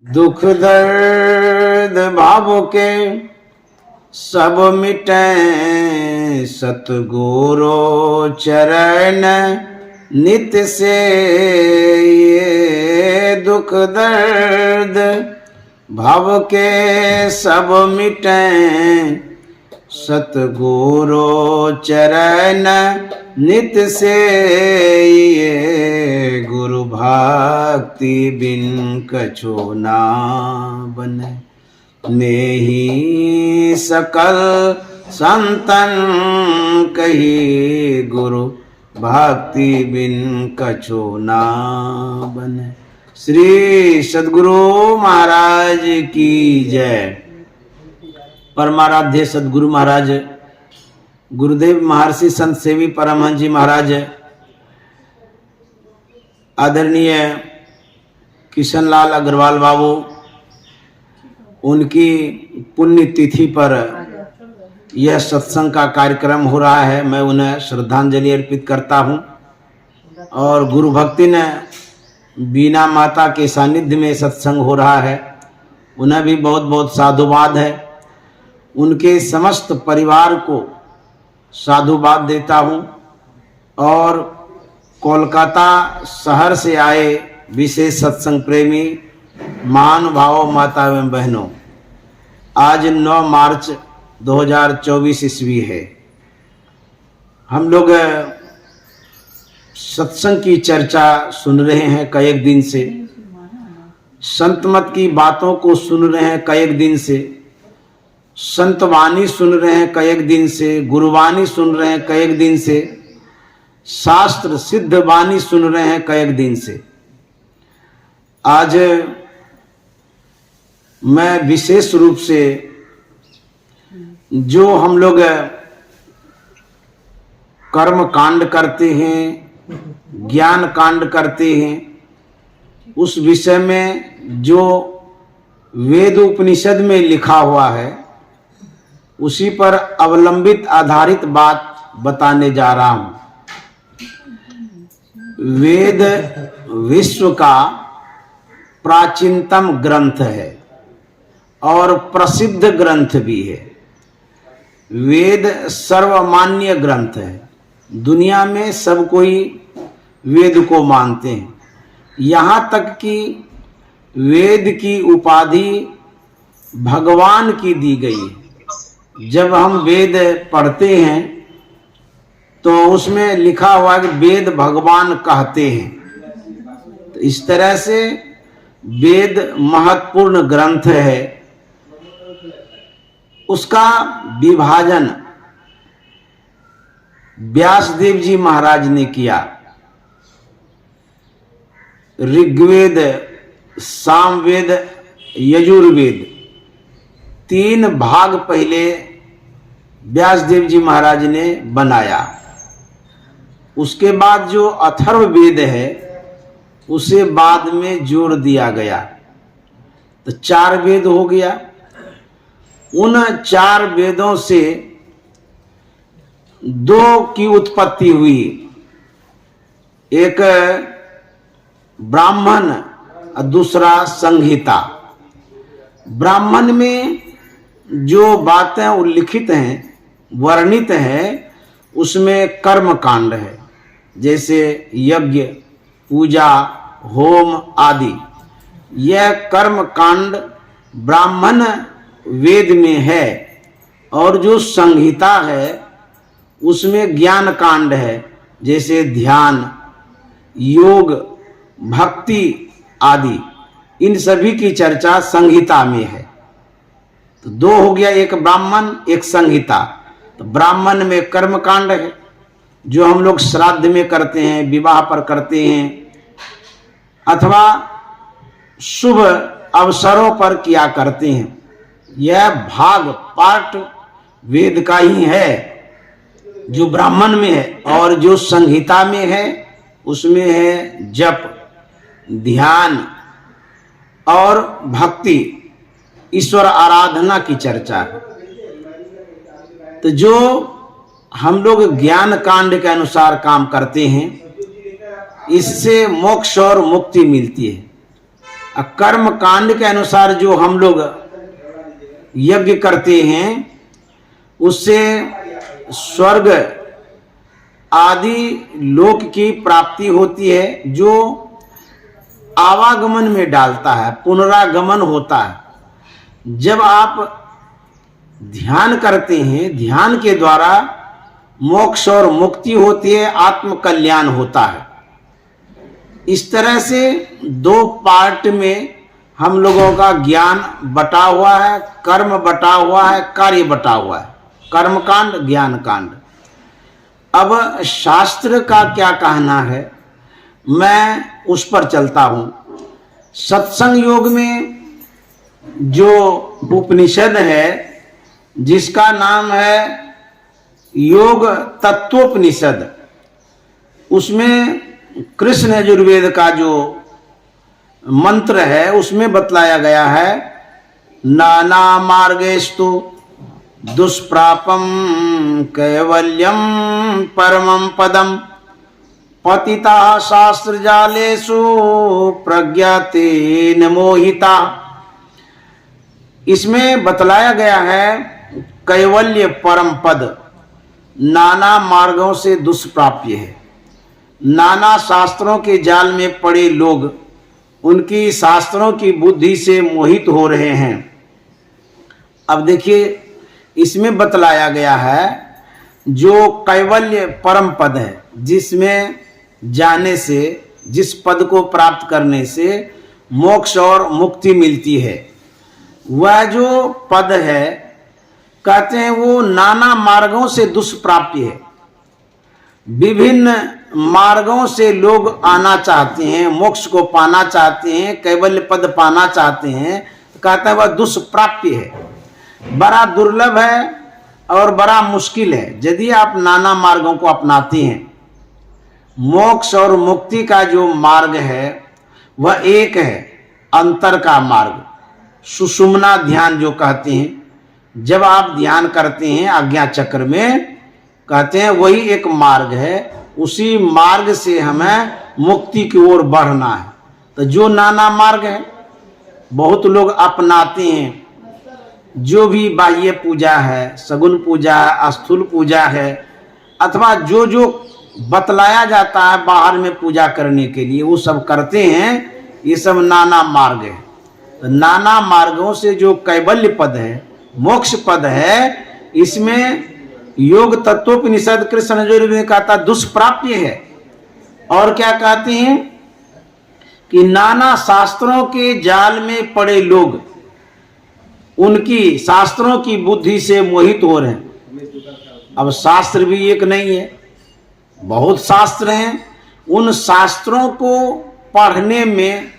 दुख दर्द भाव के सब मिटे सतगुरु चरण नित्य से। ये दुख दर्द भाव के सब मिटे सतगुरु चरण नित्य से। ये गुरु भक्ति बिन कछु ना बने। नेहि सकल संतन कही गुरु भक्ति बिन कछु ना बने। श्री सद्गुरु महाराज की जय। परमाराध्य सद्गुरु महाराज गुरुदेव महर्षि संत सेवी परमहंस जी महाराज, आदरणीय किशनलाल अग्रवाल बाबू, उनकी पुण्य तिथि पर यह सत्संग का कार्यक्रम हो रहा है। मैं उन्हें श्रद्धांजलि अर्पित करता हूं। और गुरु भक्ति ने बीना माता के सानिध्य में सत्संग हो रहा है, उन्हें भी बहुत बहुत साधुवाद है। उनके समस्त परिवार को साधुवाद देता हूं। और कोलकाता शहर से आए विशेष सत्संग प्रेमी महानुभावों, माता एवं बहनों, आज 9 मार्च 2024 ईस्वी है। हम लोग सत्संग की चर्चा सुन रहे हैं कई एक दिन से, संत मत की बातों को सुन रहे हैं कई एक दिन से, संत वाणी सुन रहे हैं कई एक दिन से, गुरुवाणी सुन रहे हैं कई एक दिन से, शास्त्र सिद्ध वाणी सुन रहे हैं कई एक दिन से। आज मैं विशेष रूप से जो हम लोग कर्म कांड करते हैं, ज्ञान कांड करते हैं, उस विषय में जो वेद उपनिषद में लिखा हुआ है उसी पर अवलंबित आधारित बात बताने जा रहा हूं। वेद विश्व का प्राचीनतम ग्रंथ है और प्रसिद्ध ग्रंथ भी है। वेद सर्वमान्य ग्रंथ है। दुनिया में सब कोई वेद को मानते हैं। यहाँ तक कि वेद की उपाधि भगवान की दी गई है। जब हम वेद पढ़ते हैं तो उसमें लिखा हुआ कि वेद भगवान कहते हैं। तो इस तरह से वेद महत्वपूर्ण ग्रंथ है। उसका विभाजन व्यासदेव जी महाराज ने किया। ऋग्वेद, सामवेद, यजुर्वेद, 3 भाग पहले व्यासदेव जी महाराज ने बनाया। उसके बाद जो अथर्ववेद है उसे बाद में जोड़ दिया गया, तो 4 वेद हो गया। उन 4 वेदों से 2 की उत्पत्ति हुई। एक ब्राह्मण और दूसरा संहिता। ब्राह्मण में जो बातें उल्लिखित हैं, वर्णित हैं, उसमें कर्म कांड है, जैसे यज्ञ, पूजा, होम आदि। यह कर्म कांड ब्राह्मण वेद में है। और जो संहिता है उसमें ज्ञान कांड है, जैसे ध्यान, योग, भक्ति आदि। इन सभी की चर्चा संहिता में है। तो 2 हो गया, एक ब्राह्मण, एक संहिता। तो ब्राह्मण में कर्म कांड है, जो हम लोग श्राद्ध में करते हैं, विवाह पर करते हैं, अथवा शुभ अवसरों पर किया करते हैं। यह भाग पार्ट वेद का ही है जो ब्राह्मण में है। और जो संहिता में है उसमें है जप, ध्यान और भक्ति, ईश्वर आराधना की चर्चा है। तो जो हम लोग ज्ञान कांड के अनुसार काम करते हैं, इससे मोक्ष और मुक्ति मिलती है। कर्म कांड के अनुसार जो हम लोग यज्ञ करते हैं उससे स्वर्ग आदि लोक की प्राप्ति होती है, जो आवागमन में डालता है, पुनरागमन होता है। जब आप ध्यान करते हैं, ध्यान के द्वारा मोक्ष और मुक्ति होती है, आत्म कल्याण होता है। इस तरह से दो पार्ट में हम लोगों का ज्ञान बटा हुआ है, कर्म बटा हुआ है, कार्य बटा हुआ है, कर्म कांड ज्ञान कांड। अब शास्त्र का क्या कहना है, मैं उस पर चलता हूं। सत्संग योग में जो उपनिषद है जिसका नाम है योग तत्वोपनिषद, उसमें कृष्ण यजुर्वेद का जो मंत्र है उसमें बतलाया गया है, नाना मार्गेस्तु दुष्प्रापम कैवल्यम परमं पदम पतिता शास्त्र जालेषु प्रज्ञातेन मोहिता। इसमें बतलाया गया है कैवल्य परम पद नाना मार्गों से दुष्प्राप्य है। नाना शास्त्रों के जाल में पड़े लोग उनकी शास्त्रों की बुद्धि से मोहित हो रहे हैं। अब देखिए, इसमें बतलाया गया है जो कैवल्य परम पद है, जिसमें जाने से, जिस पद को प्राप्त करने से मोक्ष और मुक्ति मिलती है, वह जो पद है कहते हैं वो नाना मार्गों से दुष्प्राप्य है। विभिन्न मार्गों से लोग आना चाहते हैं, मोक्ष को पाना चाहते हैं, कैवल्य पद पाना चाहते हैं, तो कहते हैं वह दुष्प्राप्य है, बड़ा दुर्लभ है और बड़ा मुश्किल है। यदि आप नाना मार्गों को अपनाते हैं, मोक्ष और मुक्ति का जो मार्ग है वह एक है, अंतर का मार्ग, सुषुम्ना ध्यान जो कहते हैं। जब आप ध्यान करते हैं आज्ञा चक्र में, कहते हैं वही एक मार्ग है, उसी मार्ग से हमें मुक्ति की ओर बढ़ना है। तो जो नाना मार्ग है बहुत लोग अपनाते हैं, जो भी बाह्य पूजा है, सगुन पूजा है, स्थूल पूजा है, अथवा जो जो बतलाया जाता है बाहर में पूजा करने के लिए, वो सब करते हैं। ये सब नाना मार्ग है। तो नाना मार्गों से जो कैवल्य पद है, मोक्ष पद है, इसमें योग तत्वोपनिषद कृष्ण यजुर्वेद में कहता दुष्प्राप्य है। और क्या कहते हैं कि नाना शास्त्रों के जाल में पड़े लोग उनकी शास्त्रों की बुद्धि से मोहित हो रहे हैं। अब शास्त्र भी एक नहीं है, बहुत शास्त्र हैं। उन शास्त्रों को पढ़ने में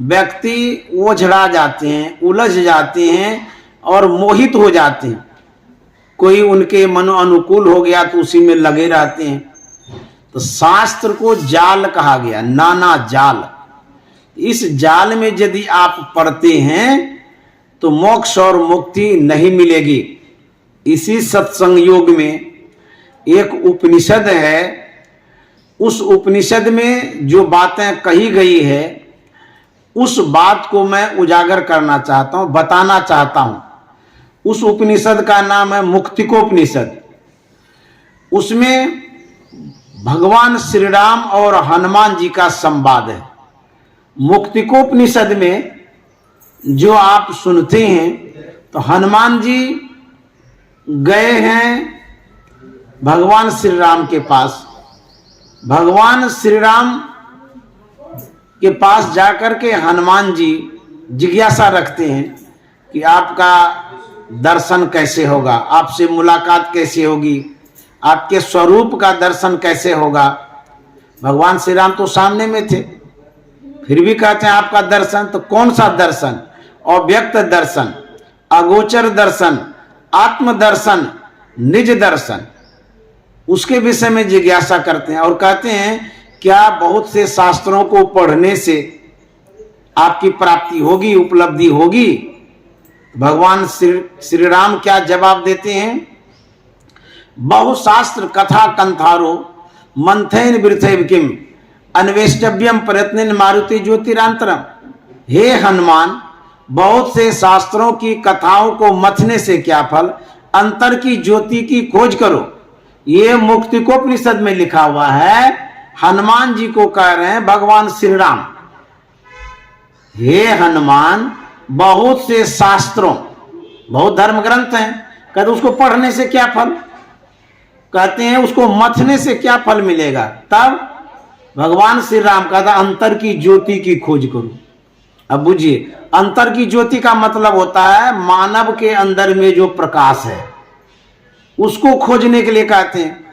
व्यक्ति ओझड़ा जाते हैं, उलझ जाते हैं और मोहित हो जाते हैं। कोई उनके मनो अनुकूल हो गया तो उसी में लगे रहते हैं। तो शास्त्र को जाल कहा गया, नाना जाल। इस जाल में यदि आप पढ़ते हैं तो मोक्ष और मुक्ति नहीं मिलेगी। इसी सत्संग योग में एक उपनिषद है, उस उपनिषद में जो बातें कही गई है उस बात को मैं उजागर करना चाहता हूं, बताना चाहता हूं। उस उपनिषद का नाम है मुक्तिकोपनिषद। उसमें भगवान श्री राम और हनुमान जी का संवाद है। मुक्तिकोपनिषद में जो आप सुनते हैं तो हनुमान जी गए हैं भगवान श्री राम के पास। भगवान श्री राम के पास जाकर के हनुमान जी जिज्ञासा रखते हैं कि आपका दर्शन कैसे होगा, आपसे मुलाकात कैसे होगी, आपके स्वरूप का दर्शन कैसे होगा। भगवान श्री राम तो सामने में थे, फिर भी कहते हैं आपका दर्शन। तो कौन सा दर्शन? अव्यक्त दर्शन, अगोचर दर्शन, आत्म दर्शन, निज दर्शन, उसके विषय में जिज्ञासा करते हैं। और कहते हैं क्या बहुत से शास्त्रों को पढ़ने से आपकी प्राप्ति होगी, उपलब्धि होगी? भगवान श्री राम क्या जवाब देते हैं? बहुशास्त्र कथा कंथारो मंथेन वृथैव किम अन्वेष्टव्यम प्रयत्नेन मारुति ज्योतिरांतरम। हे हनुमान, बहुत से शास्त्रों की कथाओं को मथने से क्या फल, अंतर की ज्योति की खोज करो। ये मुक्तिकोपनिषद में लिखा हुआ है। हनुमान जी को कह रहे हैं भगवान श्री राम, हे हनुमान, बहुत से शास्त्रों, बहुत धर्म ग्रंथ हैं, कहते उसको पढ़ने से क्या फल, कहते हैं उसको मथने से क्या फल मिलेगा। तब भगवान श्री राम कहता अंतर की ज्योति की खोज करो। अब बुझिए, अंतर की ज्योति का मतलब होता है मानव के अंदर में जो प्रकाश है उसको खोजने के लिए कहते हैं।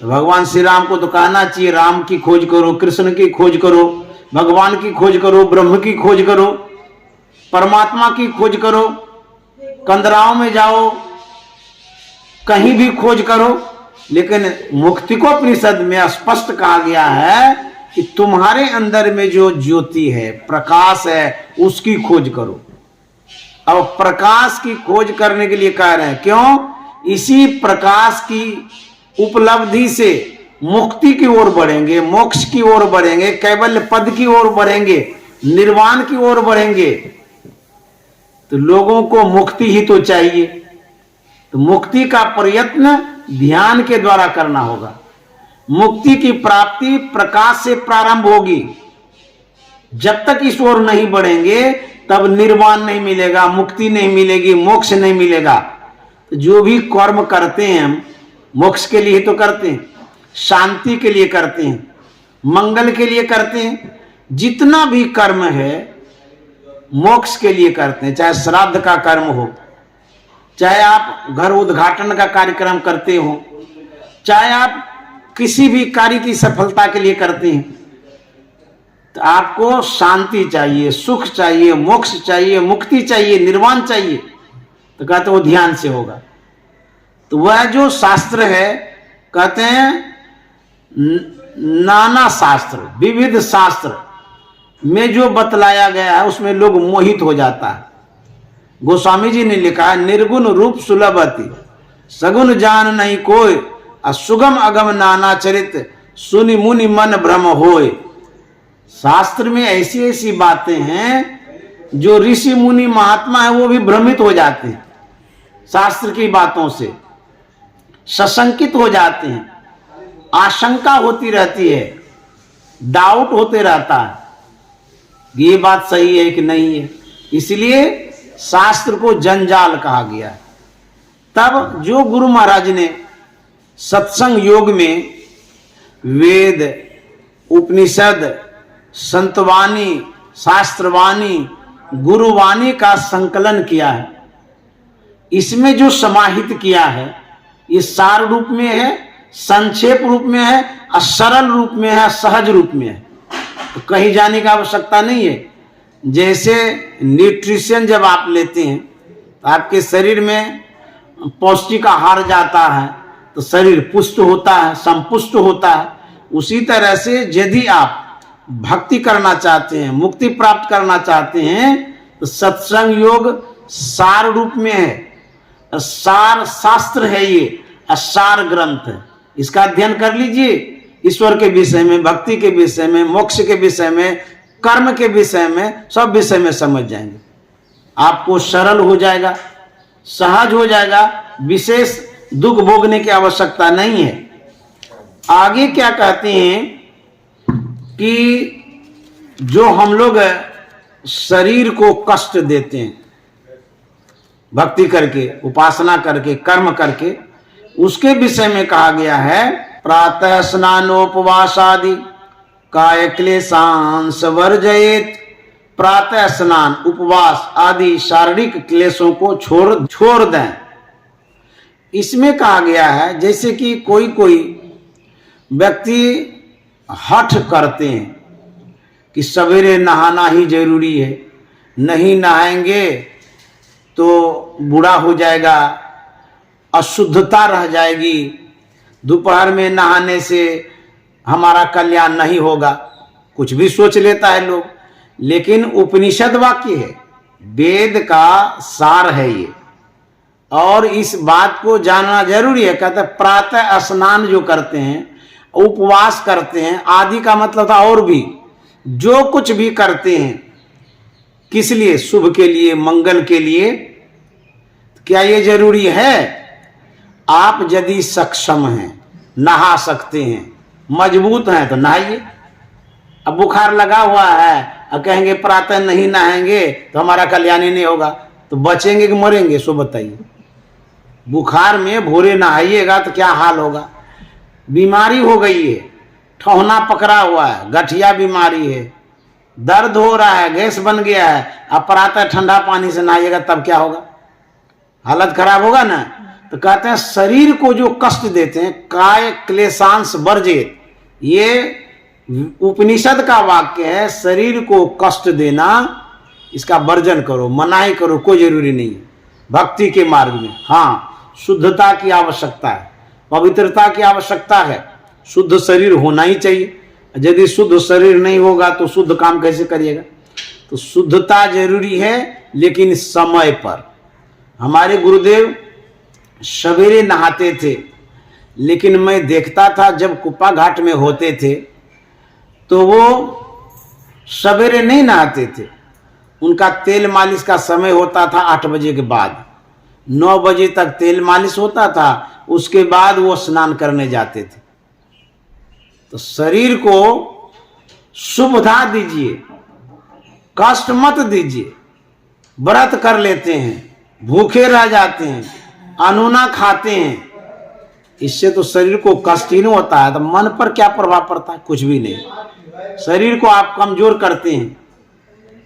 तो भगवान श्री राम को तो कहना चाहिए राम की खोज करो, कृष्ण की खोज करो, भगवान की खोज करो, ब्रह्म की खोज करो, परमात्मा की खोज करो, कंदराओं में जाओ, कहीं भी खोज करो। लेकिन मुक्तिकोपनिषद में स्पष्ट कहा गया है कि तुम्हारे अंदर में जो ज्योति है, प्रकाश है, उसकी खोज करो। अब प्रकाश की खोज करने के लिए कह रहे हैं, क्यों? इसी प्रकाश की उपलब्धि से मुक्ति की ओर बढ़ेंगे, मोक्ष की ओर बढ़ेंगे, कैवल्य पद की ओर बढ़ेंगे, निर्वाण की ओर बढ़ेंगे। तो लोगों को मुक्ति ही तो चाहिए, तो मुक्ति का प्रयत्न ध्यान के द्वारा करना होगा। मुक्ति की प्राप्ति प्रकाश से प्रारंभ होगी। जब तक इस ओर नहीं बढ़ेंगे तब निर्वाण नहीं मिलेगा, मुक्ति नहीं मिलेगी, मोक्ष नहीं मिलेगा। तो जो भी कर्म करते हैं हम मोक्ष के लिए तो करते हैं, शांति के लिए करते हैं, मंगल के लिए करते हैं। जितना भी कर्म है मोक्ष के लिए करते हैं। चाहे श्राद्ध का कर्म हो, चाहे आप घर उद्घाटन का कार्यक्रम करते हो, चाहे आप किसी भी कार्य की सफलता के लिए करते हैं, तो आपको शांति चाहिए, सुख चाहिए, मोक्ष चाहिए, मुक्ति चाहिए, निर्वाण चाहिए। तो कहते वो ध्यान से होगा। तो वह जो शास्त्र है, कहते हैं नाना शास्त्र, विविध शास्त्र में जो बतलाया गया है उसमें लोग मोहित हो जाता है। गोस्वामी जी ने लिखा है, निर्गुण रूप सुलभति, सगुण जान नहीं कोई, असुगम अगम नाना चरित, सुनि मुनि मन भ्रम होय। शास्त्र में ऐसी ऐसी बातें हैं जो ऋषि मुनि महात्मा है वो भी भ्रमित हो जाते हैं, शास्त्र की बातों से सशंकित हो जाते हैं, आशंका होती रहती है, डाउट होते रहता है ये बात सही है कि नहीं है। इसलिए शास्त्र को जंजाल कहा गया है। तब जो गुरु महाराज ने सत्संग योग में वेद, उपनिषद, संतवाणी, शास्त्रवाणी, गुरुवाणी का संकलन किया है, इसमें जो समाहित किया है ये सार रूप में है, संक्षेप रूप में है, और सरल रूप में है, सहज रूप में है। तो कहीं जाने की आवश्यकता नहीं है। जैसे न्यूट्रिशन जब आप लेते हैं तो आपके शरीर में पौष्टिक आहार जाता है तो शरीर पुष्ट होता है, संपुष्ट होता है। उसी तरह से यदि आप भक्ति करना चाहते हैं, मुक्ति प्राप्त करना चाहते हैं, तो सत्संग योग सार रूप में है, सार शास्त्र है, ये सार ग्रंथ है। इसका अध्ययन कर लीजिए, ईश्वर के विषय में, भक्ति के विषय में, मोक्ष के विषय में, कर्म के विषय में, सब विषय में समझ जाएंगे। आपको सरल हो जाएगा, सहज हो जाएगा, विशेष दुख भोगने की आवश्यकता नहीं है। आगे क्या कहते हैं कि जो हम लोग शरीर को कष्ट देते हैं भक्ति करके, उपासना करके, कर्म करके, उसके विषय में कहा गया है प्रातः स्नानोपवास आदि काय क्लेशांश वर्जयेत। प्रातः स्नान, उपवास आदि शारीरिक क्लेशों को छोड़ दें। इसमें कहा गया है जैसे कि कोई कोई व्यक्ति हठ करते हैं कि सवेरे नहाना ही जरूरी है, नहीं नहाएंगे तो बूढ़ा हो जाएगा, अशुद्धता रह जाएगी, दोपहर में नहाने से हमारा कल्याण नहीं होगा। कुछ भी सोच लेता है लोग, लेकिन उपनिषद वाक्य है, वेद का सार है ये, और इस बात को जानना जरूरी है। कहते हैं प्रातः स्नान जो करते हैं, उपवास करते हैं, आदि का मतलब था और भी जो कुछ भी करते हैं, किस लिए? शुभ के लिए, मंगल के लिए। क्या ये जरूरी है? आप यदि सक्षम हैं, नहा सकते हैं, मजबूत हैं तो नहाइए। अब बुखार लगा हुआ है और कहेंगे प्रातः नहीं नहाएंगे तो हमारा कल्याण ही नहीं होगा, तो बचेंगे कि मरेंगे? सो बताइए। बुखार में भोरे नहाइएगा तो क्या हाल होगा? बीमारी हो गई है, ठौना पकड़ा हुआ है, गठिया बीमारी है, दर्द हो रहा है, गैस बन गया है, अब प्रातः ठंडा पानी से नहाइएगा तब क्या होगा? हालत खराब होगा ना। तो कहते हैं शरीर को जो कष्ट देते हैं, काय क्लेशांश वर्जित, ये उपनिषद का वाक्य है। शरीर को कष्ट देना, इसका वर्जन करो, मनाही करो, कोई जरूरी नहीं है। भक्ति के मार्ग में हाँ शुद्धता की आवश्यकता है, पवित्रता की आवश्यकता है, शुद्ध शरीर होना ही चाहिए। यदि शुद्ध शरीर नहीं होगा तो शुद्ध काम कैसे करिएगा? तो शुद्धता जरूरी है, लेकिन समय पर। हमारे गुरुदेव सवेरे नहाते थे, लेकिन मैं देखता था जब कुप्पा घाट में होते थे तो वो सवेरे नहीं नहाते थे। उनका तेल मालिश का समय होता था 8 बजे के बाद, 9 बजे तक तेल मालिश होता था, उसके बाद वो स्नान करने जाते थे। तो शरीर को सुविधा दीजिए, कष्ट मत दीजिए। व्रत कर लेते हैं, भूखे रह जाते हैं, अनूना खाते हैं, इससे तो शरीर को कष्ट ही नहीं होता है। तो मन पर क्या प्रभाव पड़ता है? कुछ भी नहीं। शरीर को आप कमजोर करते हैं,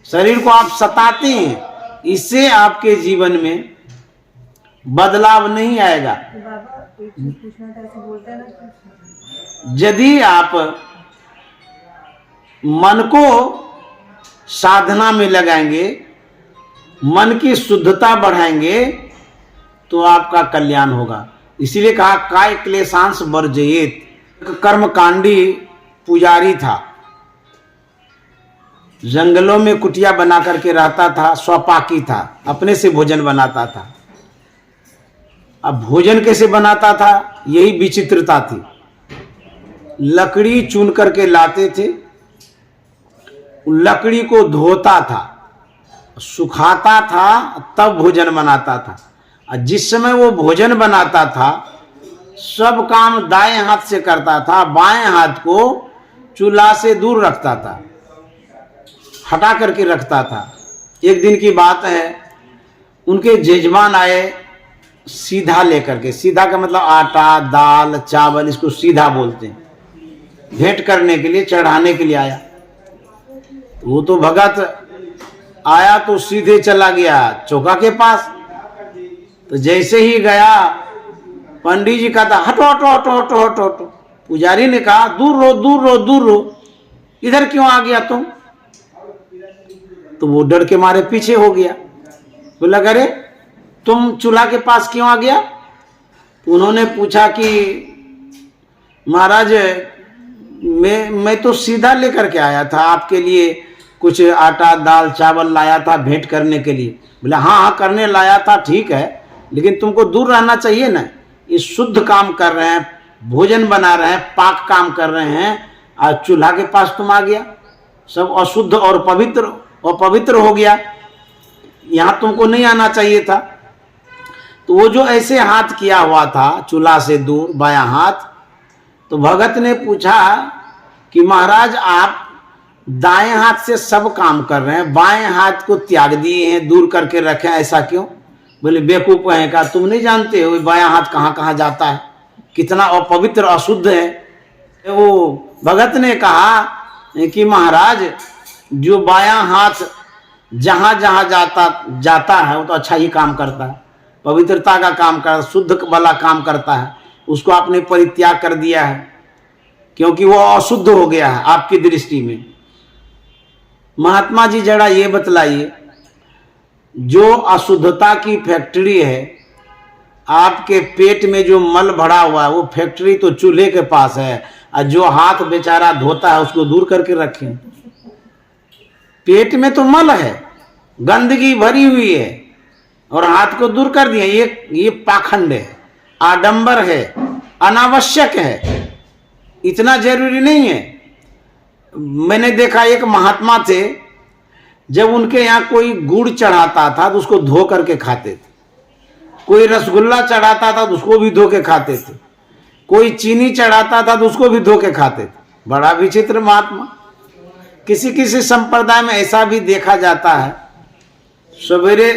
शरीर को आप सताते हैं, इससे आपके जीवन में बदलाव नहीं आएगा। यदि आप मन को साधना में लगाएंगे, मन की शुद्धता बढ़ाएंगे, तो आपका कल्याण होगा। इसीलिए कहा काय क्लेशांश वर्जयेत। कर्मकांडी पुजारी था, जंगलों में कुटिया बना करके रहता था, स्वपाकी था, अपने से भोजन बनाता था। अब भोजन कैसे बनाता था, यही विचित्रता थी। लकड़ी चुन करके लाते थे, लकड़ी को धोता था, सुखाता था, तब भोजन बनाता था। और जिस समय वो भोजन बनाता था, सब काम दाएं हाथ से करता था, बाएं हाथ को चूल्हा से दूर रखता था, हटा करके रखता था। एक दिन की बात है, उनके जजमान आए सीधा लेकर के। सीधा का मतलब आटा, दाल, चावल, इसको सीधा बोलते हैं। भेंट करने के लिए, चढ़ाने के लिए आया। वो तो भगत आया तो सीधे चला गया चौका के पास। तो जैसे ही गया, पंडित जी कहता हटो हटो हटो हटो हटो हटो। पुजारी ने कहा दूर रहो दूर रहो दूर रहो, इधर क्यों आ गया तुम? तो वो डर के मारे पीछे हो गया। बोला अरे तुम चूल्हा के पास क्यों आ गया? तो उन्होंने पूछा कि महाराज मैं तो सीधा लेकर के आया था, आपके लिए कुछ आटा, दाल, चावल लाया था भेंट करने के लिए। बोला हाँ हाँ करने लाया था, ठीक है, लेकिन तुमको दूर रहना चाहिए ना। ये शुद्ध काम कर रहे हैं, भोजन बना रहे हैं, पाक काम कर रहे हैं, और चूल्हा के पास तुम आ गया। सब अशुद्ध और पवित्र हो गया, यहाँ तुमको नहीं आना चाहिए था। तो वो जो ऐसे हाथ किया हुआ था चूल्हा से दूर, बायां हाथ, तो भगत ने पूछा कि महाराज आप दाएं हाथ से सब काम कर रहे हैं, बाएं हाथ को त्याग दिए हैं, दूर करके रखे, ऐसा क्यों? बोले बेवकूफ है का, तुम नहीं जानते हो बायां हाथ कहाँ कहाँ जाता है, कितना अपवित्र अशुद्ध है। वो भगत ने कहा कि महाराज जो बायां हाथ जहां जहां जाता है वो तो अच्छा ही काम करता है, पवित्रता का काम करता है, शुद्ध वाला काम करता है। उसको आपने परित्याग कर दिया है क्योंकि वो अशुद्ध हो गया है आपकी दृष्टि में। महात्मा जी जरा ये बतलाइए, जो अशुद्धता की फैक्ट्री है, आपके पेट में जो मल भरा हुआ है, वो फैक्ट्री तो चूल्हे के पास है, और जो हाथ बेचारा धोता है उसको दूर करके रखें। पेट में तो मल है, गंदगी भरी हुई है, और हाथ को दूर कर दिया। ये पाखंड है, आडंबर है, अनावश्यक है, इतना जरूरी नहीं है। मैंने देखा एक महात्मा थे, जब उनके यहाँ कोई गुड़ चढ़ाता था तो उसको धो करके खाते थे, कोई रसगुल्ला चढ़ाता था तो उसको भी धो के खाते थे, कोई चीनी चढ़ाता था तो उसको भी धो के खाते थे। बड़ा विचित्र महात्मा। किसी किसी संप्रदाय में ऐसा भी देखा जाता है, सवेरे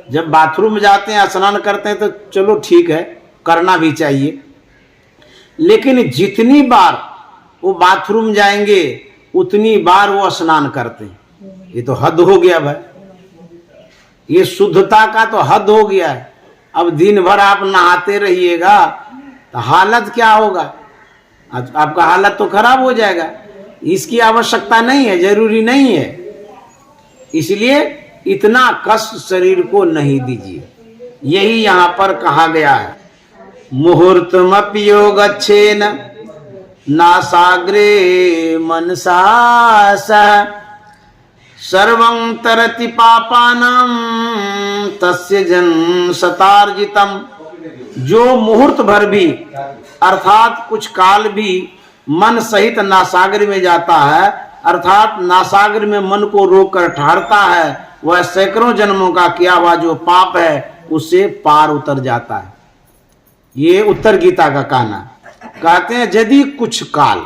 जब बाथरूम जाते हैं, स्नान करते हैं तो चलो ठीक है, करना भी चाहिए, लेकिन जितनी बार वो बाथरूम जाएंगे उतनी बार वो स्नान करते हैं। ये तो हद हो गया भाई, ये शुद्धता का तो हद हो गया है। अब दिन भर आप नहाते रहिएगा तो हालत क्या होगा? आपका हालत तो खराब हो जाएगा। इसकी आवश्यकता नहीं है, जरूरी नहीं है, इसलिए इतना कष्ट शरीर को नहीं दीजिए। यही यहाँ पर कहा गया है, मुहूर्तमपि योगच्छेन नासाग्रे मनसा सह सर्वं तरति पापानां तस्य जन शतार्जितम। जो मुहूर्त भर भी अर्थात कुछ काल भी मन सहित नासागर में जाता है, अर्थात नासागर में मन को रोक कर ठहरता है, वह सैकड़ों जन्मों का किया हुआ जो पाप है उससे पार उतर जाता है। ये उत्तर गीता का कहना। कहते हैं यदि कुछ काल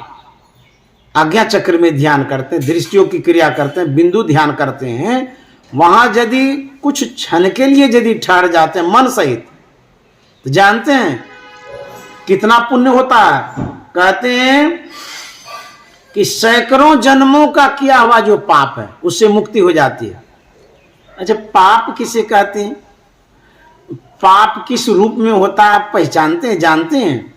आज्ञा चक्र में ध्यान करते हैं, दृष्टियों की क्रिया करते हैं, बिंदु ध्यान करते हैं, वहां यदि कुछ क्षण के लिए यदि ठहर जाते हैं मन सहित, तो जानते हैं कितना पुण्य होता है। कहते हैं कि सैकड़ों जन्मों का किया हुआ जो पाप है उससे मुक्ति हो जाती है। अच्छा, पाप किसे कहते हैं? पाप किस रूप में होता है आप पहचानते हैं, जानते हैं?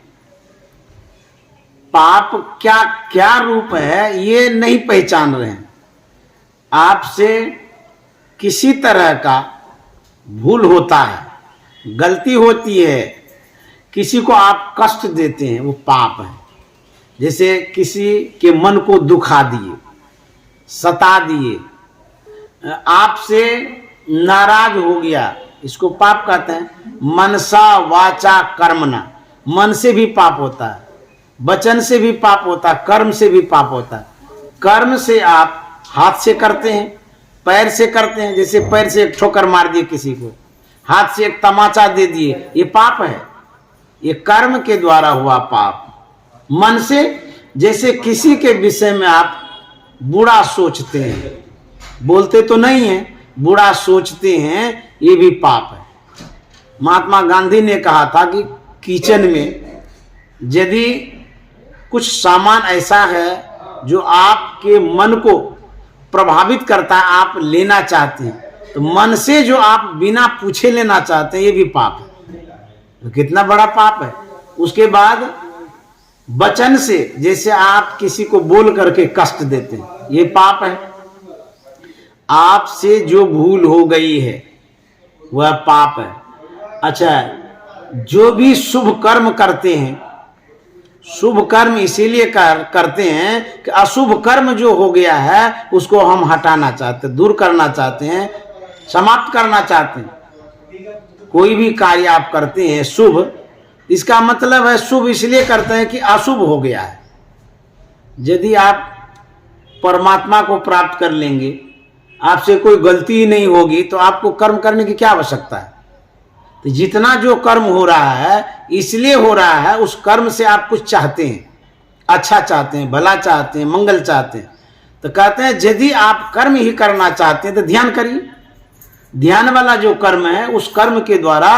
पाप क्या क्या रूप है ये नहीं पहचान रहे हैं। आपसे किसी तरह का भूल होता है, गलती होती है, किसी को आप कष्ट देते हैं, वो पाप है। जैसे किसी के मन को दुखा दिए, सता दिए, आपसे नाराज हो गया, इसको पाप कहते हैं। मनसा वाचा कर्मणा, मन से भी पाप होता है, वचन से भी पाप होता है, कर्म से भी पाप होता है। कर्म से आप हाथ से करते हैं, पैर से करते हैं, जैसे पैर से एक ठोकर मार दिए किसी को, हाथ से एक तमाचा दे दिए, ये पाप है, ये कर्म के द्वारा हुआ पाप। मन से जैसे किसी के विषय में आप बुरा सोचते हैं, बोलते तो नहीं है, बुरा सोचते हैं, ये भी पाप है। महात्मा गांधी ने कहा था कि किचन में यदि कुछ सामान ऐसा है जो आपके मन को प्रभावित करता है, आप लेना चाहते हैं, तो मन से जो आप बिना पूछे लेना चाहते हैं, ये भी पाप है। तो कितना बड़ा पाप है। उसके बाद वचन से, जैसे आप किसी को बोल करके कष्ट देते हैं, ये पाप है। आपसे जो भूल हो गई है वह पाप है। अच्छा, जो भी शुभ कर्म करते हैं, शुभ कर्म इसीलिए करते हैं कि अशुभ कर्म जो हो गया है उसको हम हटाना चाहते हैं, दूर करना चाहते हैं, समाप्त करना चाहते हैं। कोई भी कार्य आप करते हैं शुभ, इसका मतलब है शुभ इसलिए करते हैं कि अशुभ हो गया है। यदि आप परमात्मा को प्राप्त कर लेंगे, आपसे कोई गलती ही नहीं होगी, तो आपको कर्म करने की क्या आवश्यकता है? तो जितना जो कर्म हो रहा है इसलिए हो रहा है, उस कर्म से आप कुछ चाहते हैं, अच्छा चाहते हैं, भला चाहते हैं, मंगल चाहते हैं। तो कहते हैं यदि आप कर्म ही करना चाहते हैं तो ध्यान करिए। ध्यान वाला जो कर्म है उस कर्म के द्वारा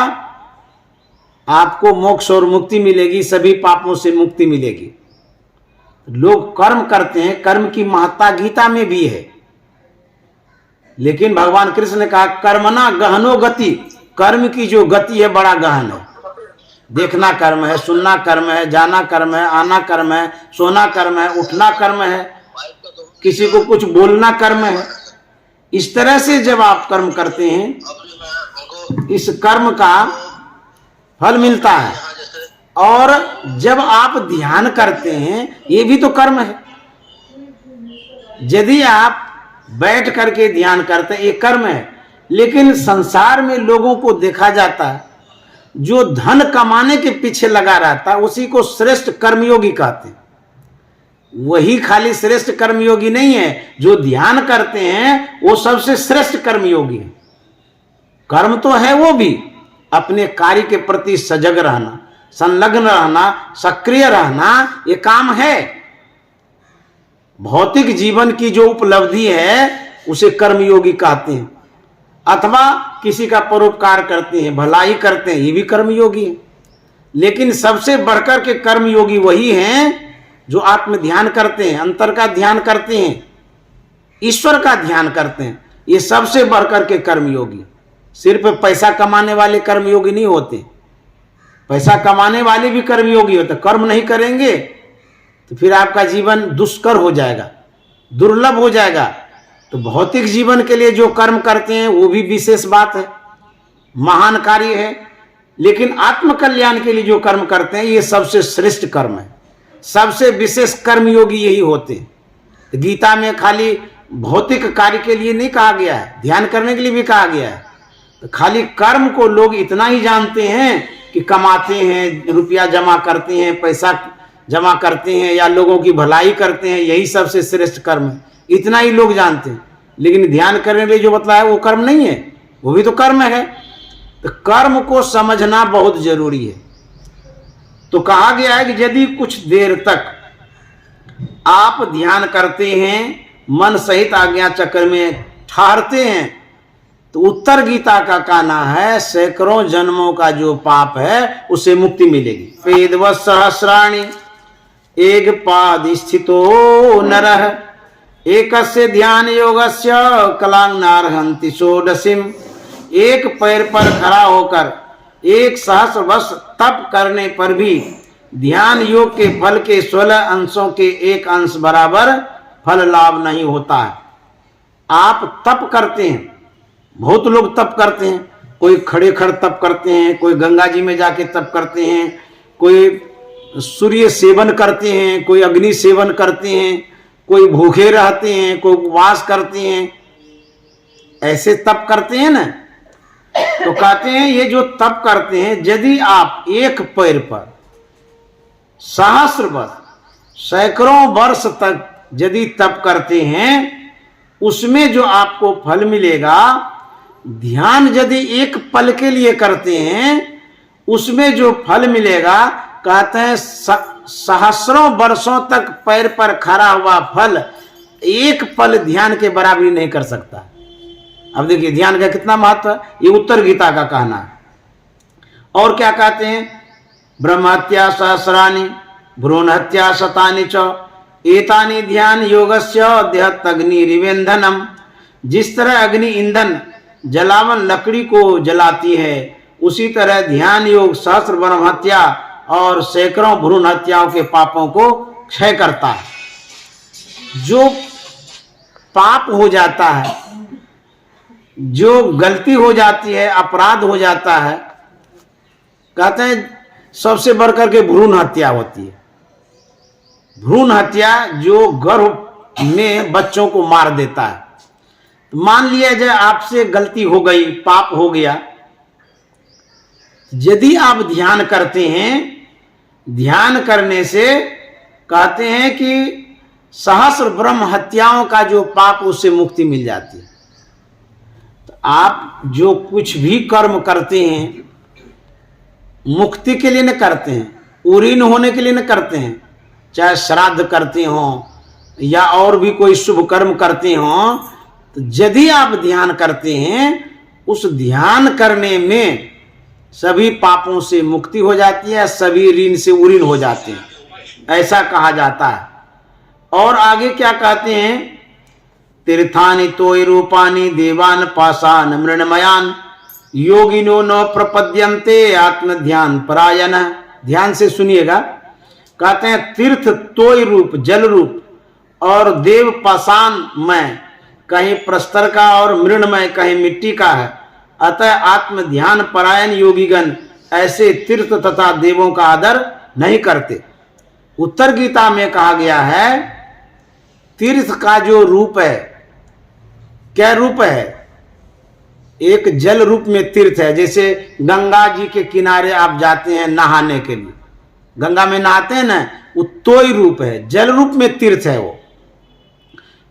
आपको मोक्ष और मुक्ति मिलेगी, सभी पापों से मुक्ति मिलेगी। लोग कर्म करते हैं, कर्म की महत्ता गीता में भी है, लेकिन भगवान कृष्ण ने कहा कर्मणा गहनो गति, कर्म की जो गति है बड़ा गहन है। देखना कर्म है, सुनना कर्म है, जाना कर्म है, आना कर्म है, सोना कर्म है, उठना कर्म है, किसी को कुछ बोलना कर्म है। इस तरह से जब आप कर्म करते हैं, इस कर्म का फल मिलता है। और जब आप ध्यान करते हैं, ये भी तो कर्म है। यदि आप बैठ करके ध्यान करते हैं, ये कर्म है। लेकिन संसार में लोगों को देखा जाता है, जो धन कमाने के पीछे लगा रहता है उसी को श्रेष्ठ कर्मयोगी कहते हैं। वही खाली श्रेष्ठ कर्मयोगी नहीं है, जो ध्यान करते हैं वो सबसे श्रेष्ठ कर्मयोगी है। कर्म तो है वो भी, अपने कार्य के प्रति सजग रहना, संलग्न रहना, सक्रिय रहना, ये काम है। भौतिक जीवन की जो उपलब्धि है उसे कर्मयोगी कहते हैं, अथवा किसी का परोपकार करते हैं, भलाई करते हैं, ये भी कर्मयोगी है। लेकिन सबसे बढ़कर के कर्मयोगी वही हैं जो आत्म ध्यान करते हैं, अंतर का ध्यान करते हैं, ईश्वर का ध्यान करते हैं। ये सबसे बढ़कर के कर्मयोगी। सिर्फ पैसा कमाने वाले कर्मयोगी नहीं होते, पैसा कमाने वाले भी कर्मयोगी होते। कर्म नहीं करेंगे तो फिर आपका जीवन दुष्कर हो जाएगा, दुर्लभ हो जाएगा। तो भौतिक जीवन के लिए जो कर्म करते हैं वो भी विशेष बात है, महान कार्य है। लेकिन आत्म कल्याण के लिए जो कर्म करते हैं ये सबसे श्रेष्ठ कर्म है, सबसे विशेष कर्मयोगी यही होते हैं। गीता में खाली भौतिक कार्य के लिए नहीं कहा गया है, ध्यान करने के लिए भी कहा गया है। तो खाली कर्म को लोग इतना ही जानते हैं कि कमाते हैं, रुपया जमा करते हैं, पैसा जमा करते हैं, या लोगों की भलाई करते हैं, यही सबसे श्रेष्ठ कर्म है, इतना ही लोग जानते हैं। लेकिन ध्यान करने के लिए जो बताया वो कर्म नहीं है, वो भी तो कर्म है। तो कर्म को समझना बहुत जरूरी है। तो कहा गया है कि यदि कुछ देर तक आप ध्यान करते हैं, मन सहित आज्ञा चक्र में ठहरते हैं, तो उत्तर गीता का कहना है सैकड़ों जन्मों का जो पाप है उसे मुक्ति मिलेगी। पेदव सहस्राणि एक पाद स्थितो नरः एकस्य ध्यान योगस्य कलां नार्हन्ति षोडशीम्। एक पैर पर खड़ा होकर 1,000 वर्ष तप करने पर भी ध्यान योग के फल के 16 अंशों के 1 अंश बराबर फल लाभ नहीं होता है। आप तप करते हैं, बहुत लोग तप करते हैं, कोई खड़े खड़े तप करते हैं, कोई गंगा जी में जाके तप करते हैं, कोई सूर्य सेवन करते हैं, कोई अग्नि सेवन करते हैं, कोई भूखे रहते हैं, कोई उपवास करते हैं, ऐसे तप करते हैं ना। तो कहते हैं ये जो तप करते हैं, यदि आप एक पैर पर सहस्र वर्ष, सैकड़ों वर्ष तक यदि तप करते हैं, उसमें जो आपको फल मिलेगा, ध्यान यदि एक पल के लिए करते हैं उसमें जो फल मिलेगा, कहते हैं सहस्रों वर्षों तक पैर पर खड़ा हुआ फल एक पल ध्यान के बराबरी नहीं कर सकता। अब देखिए ध्यान का कितना महत्व है, ये उत्तर गीता का कहना है। और क्या कहते हैं, ब्रह्महत्या सहस्राणि भ्रूण हत्या शतानि च एतानि ध्यान योगस्य देहत अग्नि रिवेंधनम। जिस तरह अग्नि ईंधन जलावन लकड़ी को जलाती है, उसी तरह ध्यान योग सहस्र ब्रह्म हत्या और सैकड़ों भ्रूण हत्याओं के पापों को क्षय करता है। जो पाप हो जाता है, जो गलती हो जाती है, अपराध हो जाता है, कहते हैं सबसे बढ़कर के भ्रूण हत्या होती है। भ्रूण हत्या जो गर्भ में बच्चों को मार देता है। तो मान लिया जाए आपसे गलती हो गई, पाप हो गया, यदि आप ध्यान करते हैं, ध्यान करने से कहते हैं कि सहस्र ब्रह्म हत्याओं का जो पाप, उससे मुक्ति मिल जाती है। तो आप जो कुछ भी कर्म करते हैं मुक्ति के लिए न करते हैं, उरीन होने के लिए न करते हैं। चाहे श्राद्ध करते हो या और भी कोई शुभ कर्म करते हो, तो यदि आप ध्यान करते हैं, उस ध्यान करने में सभी पापों से मुक्ति हो जाती है, सभी ऋण से उरीन हो जाते हैं, ऐसा कहा जाता है। और आगे क्या कहते हैं, तीर्थानि तोय रूपानि देवान पाशान मृणमयान योगिनो न प्रपद्यन्ते आत्म ध्यान परायण। ध्यान से सुनिएगा, कहते हैं तीर्थ तोय रूप जल रूप और देव पाषाण में, कहीं प्रस्तर का और मृणमय कहीं मिट्टी का है। अतः आत्म ध्यान परायण योगीगण ऐसे तीर्थ तथा देवों का आदर नहीं करते। उत्तर गीता में कहा गया है तीर्थ का जो रूप है, क्या रूप है, एक जल रूप में तीर्थ है। जैसे गंगा जी के किनारे आप जाते हैं नहाने के लिए, गंगा में नहाते हैं ना, वो तोय रूप है, जल रूप में तीर्थ है वो।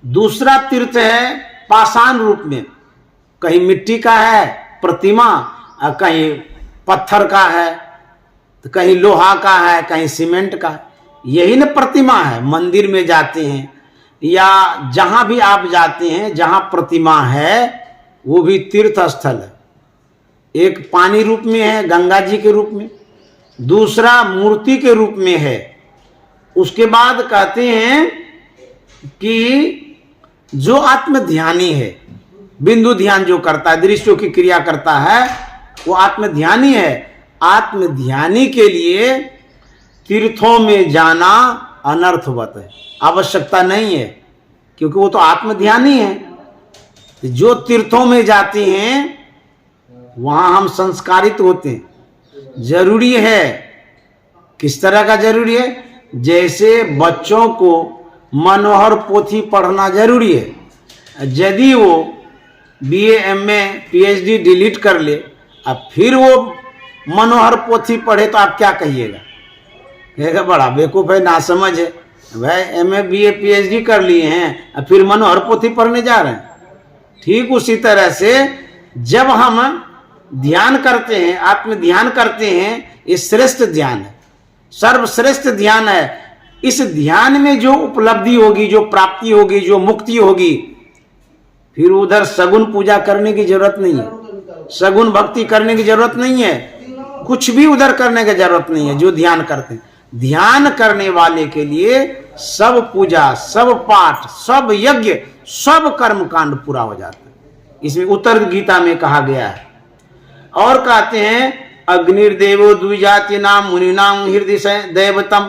दूसरा तीर्थ है पाषाण रूप में, कहीं मिट्टी का है प्रतिमा, और कहीं पत्थर का है, तो कहीं लोहा का है, कहीं सीमेंट का। यही न प्रतिमा है। मंदिर में जाते हैं या जहां भी आप जाते हैं जहां प्रतिमा है वो भी तीर्थ स्थल है। एक पानी रूप में है, गंगा जी के रूप में, दूसरा मूर्ति के रूप में है। उसके बाद कहते हैं कि जो आत्म ध्यानी है, बिंदु ध्यान जो करता है, दृश्यों की क्रिया करता है, वो आत्म ध्यानी है। आत्म ध्यानी के लिए तीर्थों में जाना अनर्थवत है, आवश्यकता नहीं है, क्योंकि वो तो आत्म ध्यानी है। जो तीर्थों में जाते हैं वहां हम संस्कारित होते हैं। जरूरी है, किस तरह का जरूरी है? जैसे बच्चों को मनोहर पोथी पढ़ना जरूरी है। यदि वो बीए, एमए, पीएचडी डिलीट कर ले, अब फिर वो मनोहर पोथी पढ़े तो आप क्या कहिएगा? कहेगा बड़ा बेवकूफ है, नासमझ है। भाई एमए, बीए, पीएचडी कर लिए हैं, अब फिर मनोहर पोथी पढ़ने जा रहे हैं। ठीक उसी तरह से जब हम ध्यान करते हैं, आत्म ध्यान करते हैं, ये श्रेष्ठ ध्यान है, सर्वश्रेष्ठ ध्यान है। इस ध्यान में जो उपलब्धि होगी, जो प्राप्ति होगी, जो मुक्ति होगी, फिर उधर सगुन पूजा करने की जरूरत नहीं है, सगुन भक्ति करने की जरूरत नहीं है, कुछ भी उधर करने की जरूरत नहीं है। जो ध्यान करते हैं, ध्यान करने वाले के लिए सब पूजा, सब पाठ, सब यज्ञ, सब कर्म कांड पूरा हो जाता है। इसमें उत्तर गीता में कहा गया है। और कहते हैं अग्निर्देवो द्विजाति नाम मुनिनाम हृदय दैवतम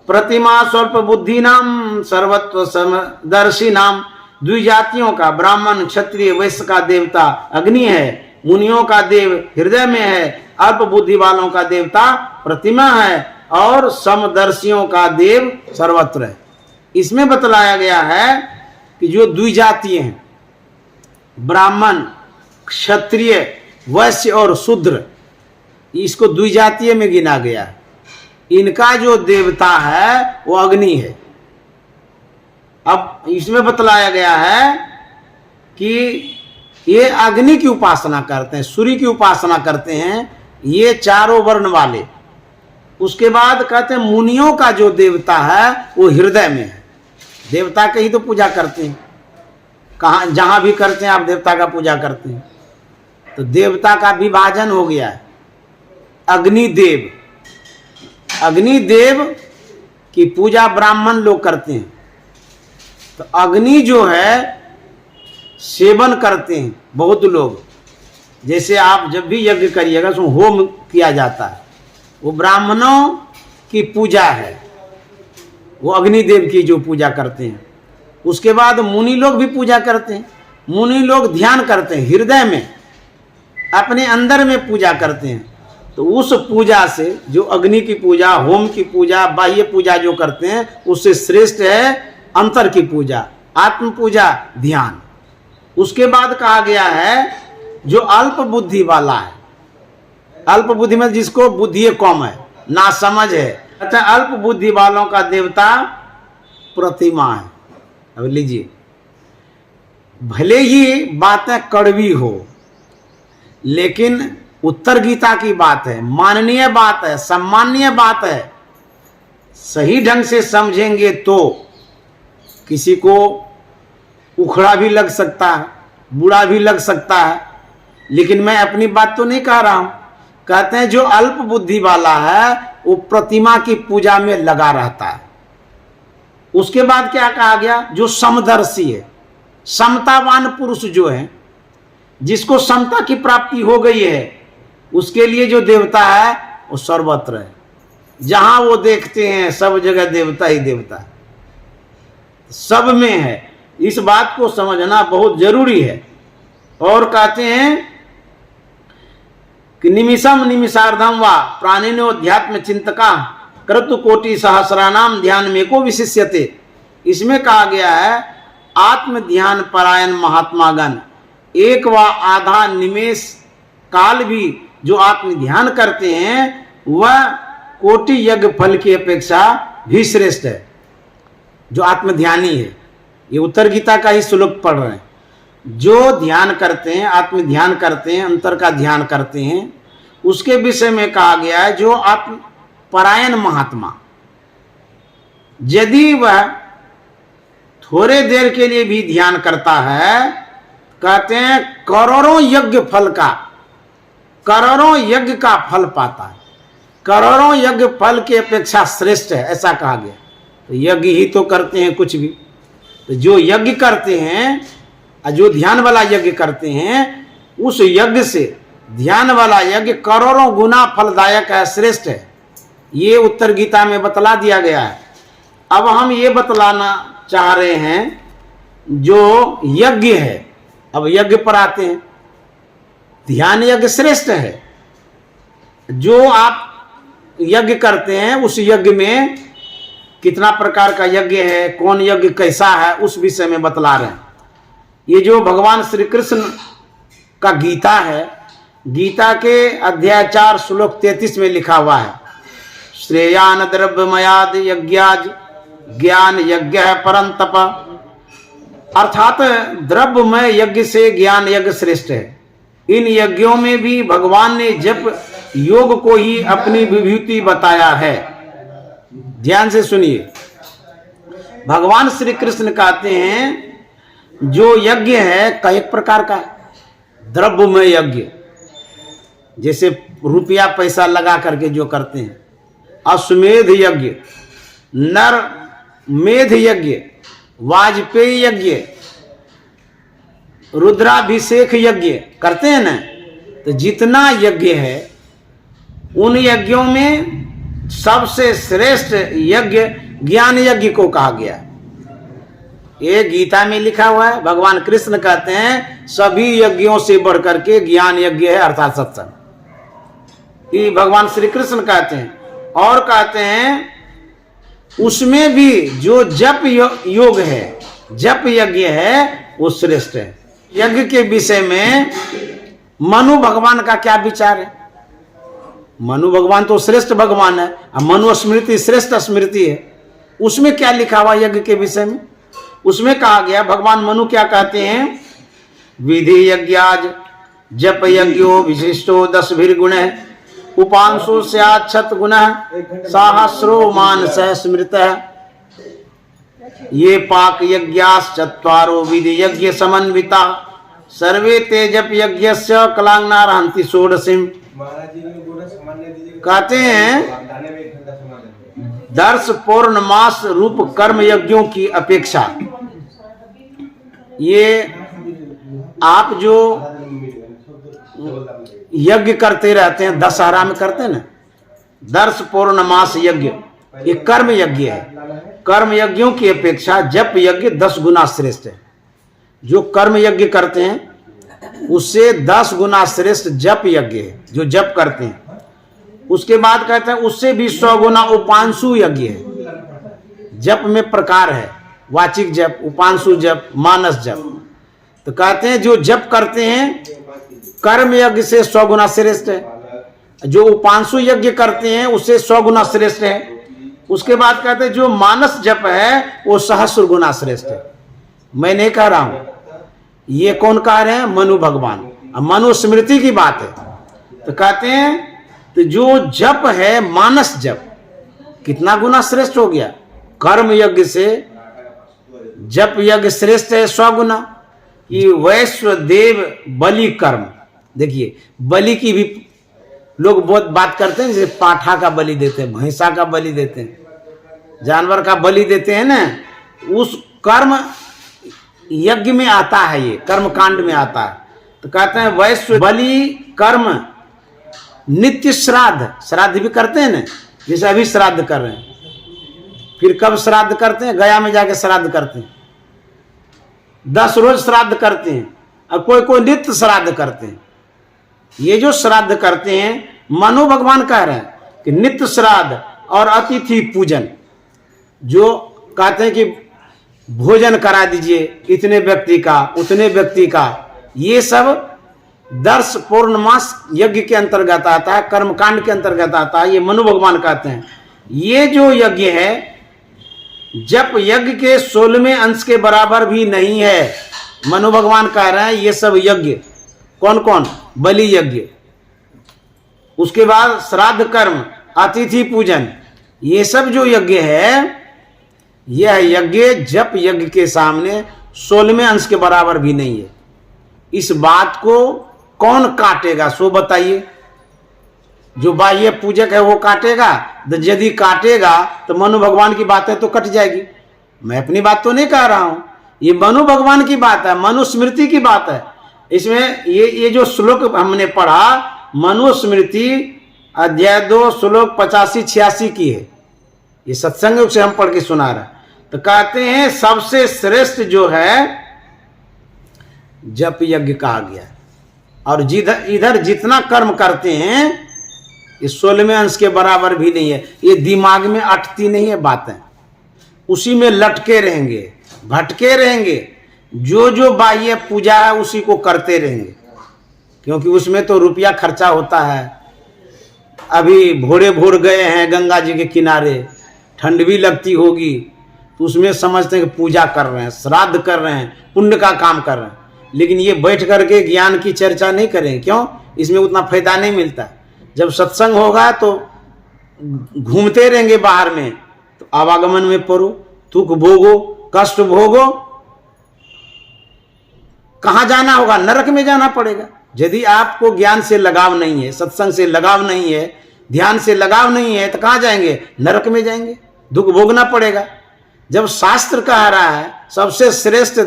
प्रतिमा स्वल्प बुद्धि नाम सर्वत्व समदर्शी नाम। द्विजातियों का, ब्राह्मण, क्षत्रिय, वैश्य का देवता अग्नि है, मुनियों का देव हृदय में है, अल्प बुद्धि वालों का देवता प्रतिमा है, और समदर्शियों का देव सर्वत्र है। इसमें बतलाया गया है कि जो द्विजातीय हैं, ब्राह्मण, क्षत्रिय, वैश्य और शूद्र, इसको द्विजातीय में गिना गया है। इनका जो देवता है वो अग्नि है। अब इसमें बतलाया गया है कि ये अग्नि की उपासना करते हैं, सूर्य की उपासना करते हैं, ये चारों वर्ण वाले। उसके बाद कहते हैं मुनियों का जो देवता है वो हृदय में है। देवता की ही तो पूजा करते हैं, कहाँ जहां भी करते हैं आप देवता का पूजा करते हैं। तो देवता का विभाजन हो गया है। अग्निदेव, अग्निदेव की पूजा ब्राह्मण लोग करते हैं। तो अग्नि जो है सेवन करते हैं बहुत लोग। जैसे आप जब भी यज्ञ करिएगा उसमें होम किया जाता है, वो ब्राह्मणों की पूजा है, वो अग्निदेव की जो पूजा करते हैं। उसके बाद मुनि लोग भी पूजा करते हैं। मुनि लोग ध्यान करते हैं, हृदय में, अपने अंदर में पूजा करते हैं। तो उस पूजा से, जो अग्नि की पूजा, होम की पूजा, बाह्य पूजा जो करते हैं, उससे श्रेष्ठ है अंतर की पूजा, आत्म पूजा, ध्यान। उसके बाद कहा गया है जो अल्प बुद्धि वाला है, अल्प बुद्धि में जिसको बुद्धि कम है, ना समझ है, अच्छा, अल्प बुद्धि वालों का देवता प्रतिमा है। अब लीजिए, भले ही बातें कड़वी हो, लेकिन उत्तर गीता की बात है, माननीय बात है, सम्माननीय बात है। सही ढंग से समझेंगे तो किसी को उखड़ा भी लग सकता है, बुरा भी लग सकता है, लेकिन मैं अपनी बात तो नहीं कह रहा हूं। कहते हैं जो अल्प बुद्धि वाला है वो प्रतिमा की पूजा में लगा रहता है। उसके बाद क्या कहा गया? जो समदर्शी है, समतावान पुरुष जो है, जिसको समता की प्राप्ति हो गई है, उसके लिए जो देवता है वो सर्वत्र है। जहां वो देखते हैं सब जगह देवता ही देवता है, सब में है। इस बात को समझना बहुत जरूरी है। और कहते हैं कि निमिषम निमिषार्धम वा प्राणिनो अध्यात्म चिंतका क्रतु कोटि सहस्रानाम ध्यान में को विशिष्यते। इसमें कहा गया है आत्म ध्यान परायण महात्मागण एक व आधा निमेष काल भी जो आत्म ध्यान करते हैं वह कोटि यज्ञ फल की अपेक्षा भी श्रेष्ठ है, जो आत्मध्यानी है। ये उत्तर गीता का ही श्लोक पढ़ रहे हैं। जो ध्यान करते हैं, आत्म ध्यान करते हैं, अंतर का ध्यान करते हैं, उसके विषय में कहा गया है जो आत्म परायण महात्मा, यदि वह थोड़े देर के लिए भी ध्यान करता है, कहते हैं करोड़ों यज्ञ फल का, करोड़ों यज्ञ का फल पाता है, करोड़ों यज्ञ फल की अपेक्षा श्रेष्ठ है, ऐसा कहा गया। तो यज्ञ ही तो करते हैं कुछ भी, तो जो यज्ञ करते हैं, जो ध्यान वाला यज्ञ करते हैं, उस यज्ञ से ध्यान वाला यज्ञ करोड़ों गुना फलदायक है, श्रेष्ठ है। ये उत्तर गीता में बतला दिया गया है। अब हम ये बतलाना चाह रहे हैं जो यज्ञ है, अब यज्ञ पर आते हैं। ध्यान यज्ञ श्रेष्ठ है। जो आप यज्ञ करते हैं उस यज्ञ में कितना प्रकार का यज्ञ है, कौन यज्ञ कैसा है, उस विषय में बतला रहे हैं। ये जो भगवान श्री कृष्ण का गीता है, गीता के अध्याय 4 श्लोक 33 में लिखा हुआ है, श्रेयान द्रव्यमयाद यज्ञाज ज्ञान यज्ञ है परंतप। अर्थात द्रव्यमय यज्ञ से ज्ञान यज्ञ श्रेष्ठ है। इन यज्ञों में भी भगवान ने जप योग को ही अपनी विभूति बताया है। ध्यान से सुनिए, भगवान श्री कृष्ण कहते हैं जो यज्ञ है कई प्रकार का द्रव्यमय यज्ञ, जैसे रुपया पैसा लगा करके जो करते हैं, अश्वमेध यज्ञ, नर मेध यज्ञ, वाजपेयी यज्ञ, रुद्राभिषेक यज्ञ करते हैं ना। तो जितना यज्ञ है उन यज्ञों में सबसे श्रेष्ठ यज्ञ ज्ञान यज्ञ को कहा गया। ये गीता में लिखा हुआ है। भगवान कृष्ण कहते हैं सभी यज्ञों से बढ़कर के ज्ञान यज्ञ है, अर्थात सत्संग। ये भगवान श्री कृष्ण कहते हैं। और कहते हैं उसमें भी जो जप योग है, जप यज्ञ है, वो श्रेष्ठ है। यज्ञ के विषय में मनु भगवान का क्या विचार है? मनु भगवान तो श्रेष्ठ भगवान है, मनु स्मृति श्रेष्ठ स्मृति है। उसमें क्या लिखा हुआ यज्ञ के विषय में? उसमें कहा गया, भगवान मनु क्या कहते हैं, विधि यज्ञाज जप यज्ञो विशिष्टो 10 गुण उपांशु स्याच्छत गुण सहस्रो मानस स्मृत। ये पाक यज्ञाश्चत्वारो विधि यज्ञ समन्विता सर्वे ते जप यज्ञस्य कलांगना रहंति षोडशीम। कहते हैं 10 पौर्णमास रूप कर्म यज्ञों की अपेक्षा ये आप जो यज्ञ करते रहते हैं, दशहरा में करते हैं ना, 10 पौर्णमास यज्ञ, ये कर्म यज्ञ है। कर्म यज्ञों की अपेक्षा जप यज्ञ 10 गुना श्रेष्ठ है। जो कर्म यज्ञ करते हैं उससे 10 गुना श्रेष्ठ जप यज्ञ है, जो जप करते हैं। उसके बाद कहते हैं उससे भी 100 गुना उपांशु यज्ञ है। जप में प्रकार है, वाचिक जप, उपांशु जप, मानस जप। तो कहते हैं जो जप करते हैं कर्म यज्ञ से 100 गुना श्रेष्ठ है। जो उपांशु यज्ञ करते हैं उससे 100 गुना श्रेष्ठ है। उसके बाद कहते हैं जो मानस जप है वो सहस्र गुना श्रेष्ठ है। मैं नहीं कह रहा हूं, ये कौन कह रहे हैं? मनु भगवान। मनु स्मृति की बात है। तो कहते हैं तो जो जप है मानस जप कितना गुना श्रेष्ठ हो गया? कर्म यज्ञ से जप यज्ञ श्रेष्ठ है 100 गुना। ये वैश्व देव बलि कर्म, देखिए बलि की भी लोग बहुत बात करते हैं, जैसे पाठा का बलि देते हैं, भैंसा का बलि देते हैं, जानवर का बलि देते हैं ना, उस कर्म यज्ञ में आता है, ये कर्म कांड में आता है। तो कहते हैं वैश्व बलि कर्म नित्य श्राद्ध, श्राद्ध भी करते हैं ना, जैसे अभी श्राद्ध कर रहे हैं। फिर कब श्राद्ध करते हैं? गया में जाके श्राद्ध करते हैं, 10 रोज श्राद्ध करते हैं, और कोई कोई नित्य श्राद्ध करते हैं। ये जो श्राद्ध करते हैं मनु भगवान कह रहे हैं कि नित्य श्राद्ध और अतिथि पूजन, जो कहते हैं कि भोजन करा दीजिए इतने व्यक्ति का, उतने व्यक्ति का, ये सब 10 पौर्णमास यज्ञ के अंतर्गत आता है, कर्मकांड के अंतर्गत आता है। ये मनु भगवान कहते हैं ये जो यज्ञ है जप यज्ञ के 16वें अंश के बराबर भी नहीं है। मनु भगवान कह रहे हैं ये सब यज्ञ, कौन कौन? बलि यज्ञ, उसके बाद श्राद्ध कर्म, अतिथि पूजन, ये सब जो यज्ञ है, यह यज्ञ जप यज्ञ के सामने 16वें अंश के बराबर भी नहीं है। इस बात को कौन काटेगा सो बताइए? जो बाह्य पूजक है वो काटेगा? यदि काटेगा तो मनु भगवान की बातें तो कट जाएगी। मैं अपनी बात तो नहीं कह रहा हूं, ये मनु भगवान की बात है, मनुस्मृति की बात है। इसमें ये जो श्लोक हमने पढ़ा मनुस्मृति अध्याय 2 श्लोक 85-86 की है। ये सत्संग से हम पढ़ के सुना रहे। तो कहते हैं सबसे श्रेष्ठ जो है जप यज्ञ कहा गया, और इधर जितना कर्म करते हैं ये 16वें अंश के बराबर भी नहीं है। ये दिमाग में अटती नहीं है बातें, उसी में लटके रहेंगे, भटके रहेंगे। जो जो बाह्य पूजा है उसी को करते रहेंगे, क्योंकि उसमें तो रुपया खर्चा होता है। अभी भोरे भोर गए हैं गंगा जी के किनारे, ठंड भी लगती होगी, तो उसमें समझते हैं कि पूजा कर रहे हैं, श्राद्ध कर रहे हैं, पुण्य का काम कर रहे हैं। लेकिन ये बैठ करके ज्ञान की चर्चा नहीं करें, क्यों? इसमें उतना फायदा नहीं मिलता। जब सत्संग होगा तो घूमते रहेंगे बाहर में, तो आवागमन में पड़ो, दुख भोगो, कष्ट भोगो, कहां जाना होगा? नरक में जाना पड़ेगा। यदि आपको ज्ञान से लगाव नहीं है, सत्संग से लगाव नहीं है, ध्यान से लगाव नहीं है, तो कहां जाएंगे? नरक में जाएंगे, दुख भोगना पड़ेगा। जब शास्त्र कह रहा है सबसे श्रेष्ठ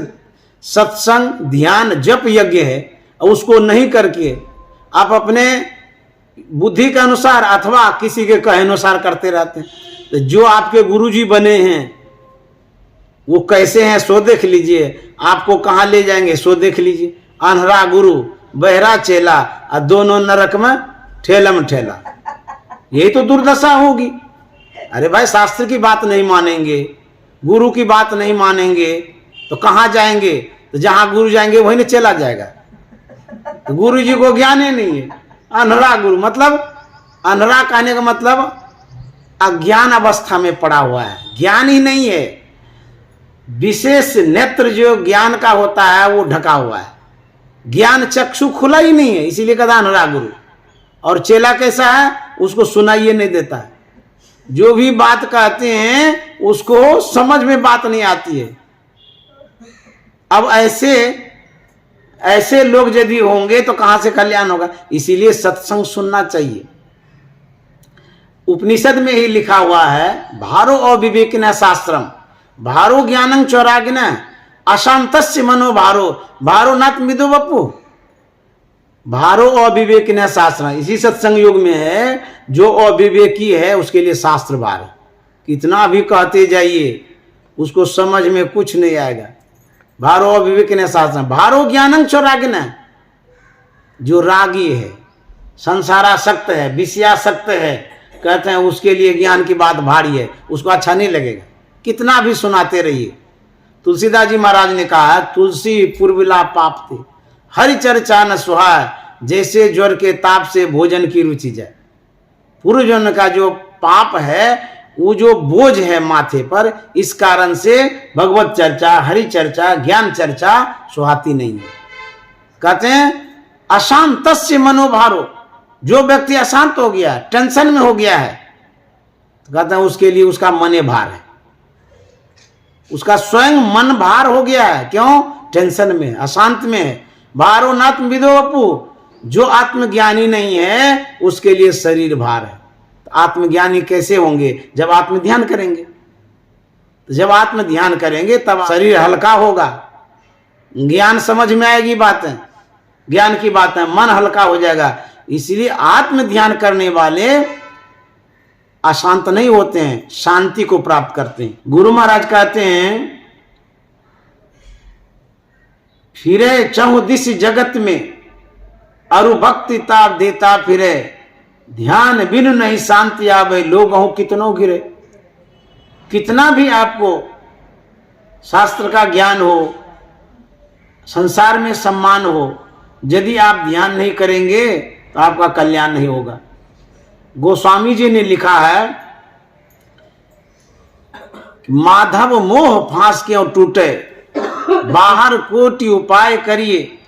सत्संग, ध्यान, जप यज्ञ है, और उसको नहीं करके आप अपने बुद्धि के अनुसार अथवा किसी के कहे अनुसार करते रहते हैं, तो जो आपके गुरुजी बने हैं वो कैसे हैं सो देख लीजिए, आपको कहाँ ले जाएंगे सो देख लीजिए। अनहरा गुरु, बहरा चेला, और दोनों नरक में ठेलम ठेला, यही तो दुर्दशा होगी। अरे भाई, शास्त्र की बात नहीं मानेंगे, गुरु की बात नहीं मानेंगे, तो कहाँ जाएंगे? तो जहां गुरु जाएंगे वहीं चला जाएगा। तो गुरु जी को ज्ञान ही नहीं है। अनहरा गुरु मतलब, अनहरा कहने का मतलब अज्ञान अवस्था में पड़ा हुआ है, ज्ञान ही नहीं है। विशेष नेत्र जो ज्ञान का होता है वो ढका हुआ है, ज्ञान चक्षु खुला ही नहीं है, इसीलिए कहता अनहरा गुरु। और चेला कैसा है? उसको सुनाइए नहीं देता है, जो भी बात कहते हैं उसको समझ में बात नहीं आती है। अब ऐसे लोग यदि होंगे तो कहां से कल्याण होगा? इसीलिए सत्संग सुनना चाहिए। उपनिषद में ही लिखा हुआ है, भारो अविवेकिना शास्त्रम भारो ज्ञानं चौरागिना अशांतस्य मनो भारो भारो नाथ मिदो बप्पू। भारो अविवेकिना शास्त्र, इसी सत्संग युग में है, जो अविवेकी है उसके लिए शास्त्र भार है। कितना भी कहते जाइए उसको समझ में कुछ नहीं आएगा। भारो अविवेकिना शास्त्र, भारो ज्ञानं चौरागिना, जो रागी है, संसारासक्त है, विषयासक्त है, कहते हैं उसके लिए ज्ञान की बात भारी है, उसको अच्छा नहीं लगेगा, कितना भी सुनाते रहिए। तुलसीदास जी महाराज ने कहा, तुलसी पूर्विला पाप थे, हरि चर्चा न सुहाय, जैसे ज्वर के ताप से भोजन की रुचि जाए। पूर्वजन्म का जो पाप है, वो जो बोझ है माथे पर, इस कारण से भगवत चर्चा, हरि चर्चा, ज्ञान चर्चा सुहाती नहीं है। कहते हैं अशांतस्य मनोभारो, जो व्यक्ति अशांत हो गया, टेंशन में हो गया है, तो कहते हैं उसके लिए उसका मने भार है, उसका स्वयं मन भार हो गया है। क्यों? टेंशन में, अशांत में है। भारो नाथ विदो अपू, जो आत्मज्ञानी नहीं है उसके लिए शरीर भार है। तो आत्मज्ञानी कैसे होंगे? जब आत्म ध्यान करेंगे। तो जब आत्म ध्यान करेंगे तब शरीर हल्का होगा, ज्ञान समझ में आएगी बातें, ज्ञान की बातें, मन हल्का हो जाएगा। इसलिए आत्म ध्यान करने वाले अशांत नहीं होते हैं, शांति को प्राप्त करते हैं। गुरु महाराज कहते हैं, फिरे चहु दिस जगत में अरु भक्ति ताप देता फिरे, ध्यान बिनु नहीं शांति आवे, लोग हूं कितनों गिरे। कितना भी आपको शास्त्र का ज्ञान हो, संसार में सम्मान हो, यदि आप ध्यान नहीं करेंगे तो आपका कल्याण नहीं होगा। गोस्वामी जी ने लिखा है माधव मोह फांस क्यों टूटे, बाहर कोटि उपाय करिए,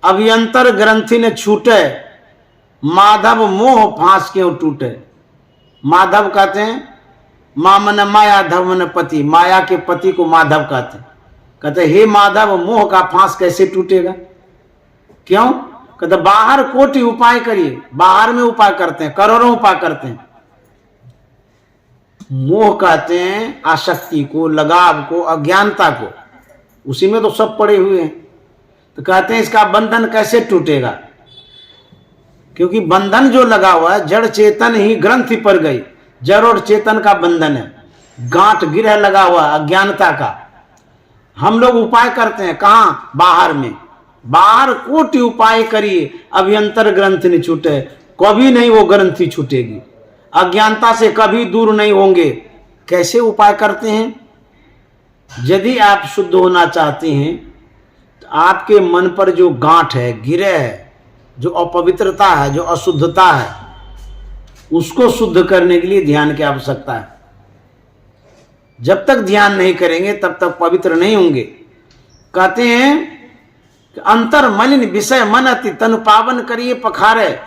अभ्यंतर ग्रंथि न छूटे, माधव मोह फांस क्यों टूटे। माधव कहते हैं मा मन माया, धव मन पति, माया के पति को माधव कहते हैं। कहते हे माधव मोह का फांस कैसे टूटेगा, क्यों? कहते बाहर कोटि उपाय करिए, बाहर में उपाय करते हैं, करोड़ों उपाय करते हैं। मोह कहते हैं आसक्ति को, लगाव को, अज्ञानता को, उसी में तो सब पड़े हुए हैं। तो कहते हैं इसका बंधन कैसे टूटेगा, क्योंकि बंधन जो लगा हुआ है जड़ चेतन ही ग्रंथि पर गई, जड़ और चेतन का बंधन है, गांठ गिरह लगा हुआ अज्ञानता का। हम लोग उपाय करते हैं कहाँ? बाहर में। बाहर कोटि उपाय करिए, अभ्यंतर ग्रंथि नहीं छूटे, कभी नहीं वो ग्रंथि छूटेगी, अज्ञानता से कभी दूर नहीं होंगे। कैसे उपाय करते हैं? यदि आप शुद्ध होना चाहते हैं तो आपके मन पर जो गांठ है, गिरह है, जो अपवित्रता है, जो अशुद्धता है, उसको शुद्ध करने के लिए ध्यान की आवश्यकता है। जब तक ध्यान नहीं करेंगे तब तक पवित्र नहीं होंगे। कहते हैं कि अंतर मलिन विषय मन अति, तनु पावन करिए पखारे,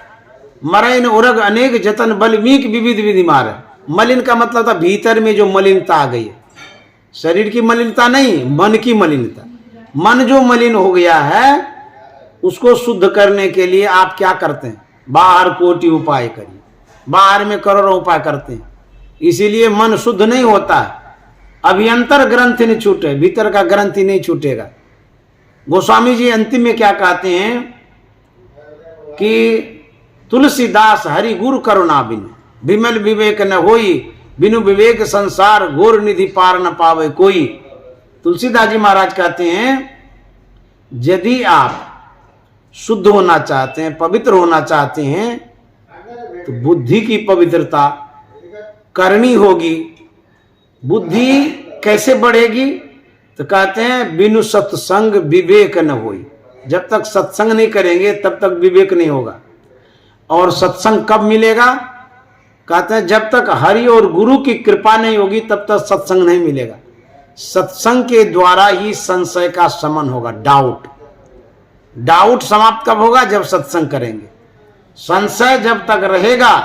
मरैन उरग अनेक जतन बल्मीक विविध विधि मारे। मलिन का मतलब था भीतर में जो मलिनता आ गई है, शरीर की मलिनता नहीं, मन की मलिनता। मन जो मलिन हो गया है उसको शुद्ध करने के लिए आप क्या करते हैं? बाहर कोटि उपाय करिए, बाहर में करोड़ों उपाय करते हैं, इसीलिए मन शुद्ध नहीं होता है। अभ्यंतर ग्रंथि नहीं छूटे, भीतर का ग्रंथि नहीं छूटेगा। गोस्वामी जी अंतिम में क्या कहते हैं कि तुलसीदास हरि गुरु करुणा बिन, विमल विवेक न होई, बिनु विवेक संसार घोर निधि पार न पावे कोई। तुलसीदास जी महाराज कहते हैं यदि आप शुद्ध होना चाहते हैं, पवित्र होना चाहते हैं, तो बुद्धि की पवित्रता करनी होगी। बुद्धि कैसे बढ़ेगी? तो कहते हैं बिनु सत्संग विवेक न होई। जब तक सत्संग नहीं करेंगे तब तक विवेक नहीं होगा। और सत्संग कब मिलेगा? कहते हैं जब तक हरि और गुरु की कृपा नहीं होगी तब तक सत्संग नहीं मिलेगा। सत्संग के द्वारा ही संशय का शमन होगा। डाउट समाप्त कब होगा? जब सत्संग करेंगे। संशय जब तक रहेगा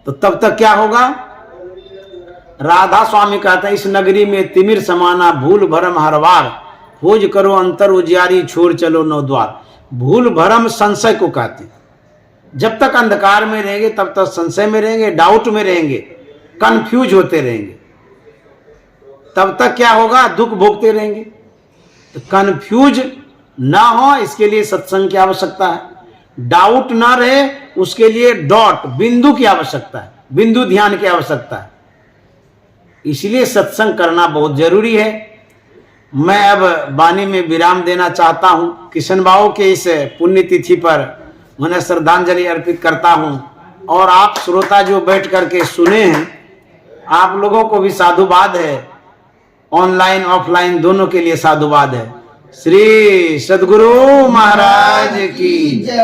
तो तब तक क्या होगा? राधा स्वामी कहते हैं इस नगरी में तिमिर समाना, भूल भरम हर बार, खोज करो अंतर उजियारी, छोड़ चलो नौ द्वार। भूल भरम संशय को कहते हैं। जब तक अंधकार में रहेंगे तब तक संशय में रहेंगे, डाउट में रहेंगे, कंफ्यूज होते रहेंगे, तब तक क्या होगा? दुख भोगते रहेंगे। तो कंफ्यूज ना हो इसके लिए सत्संग की आवश्यकता है। डाउट ना रहे उसके लिए डॉट, बिंदु की आवश्यकता है, बिंदु ध्यान की आवश्यकता है। इसलिए सत्संग करना बहुत जरूरी है। मैं अब वाणी में विराम देना चाहता हूं। किशन बाबू के इस पुण्यतिथि पर उन्हें श्रद्धांजलि अर्पित करता हूं। और आप श्रोता जो बैठ करके सुने हैं, आप लोगों को भी साधुवाद है, ऑनलाइन ऑफलाइन दोनों के लिए साधुवाद है। श्री सद्गुरु महाराज की जय।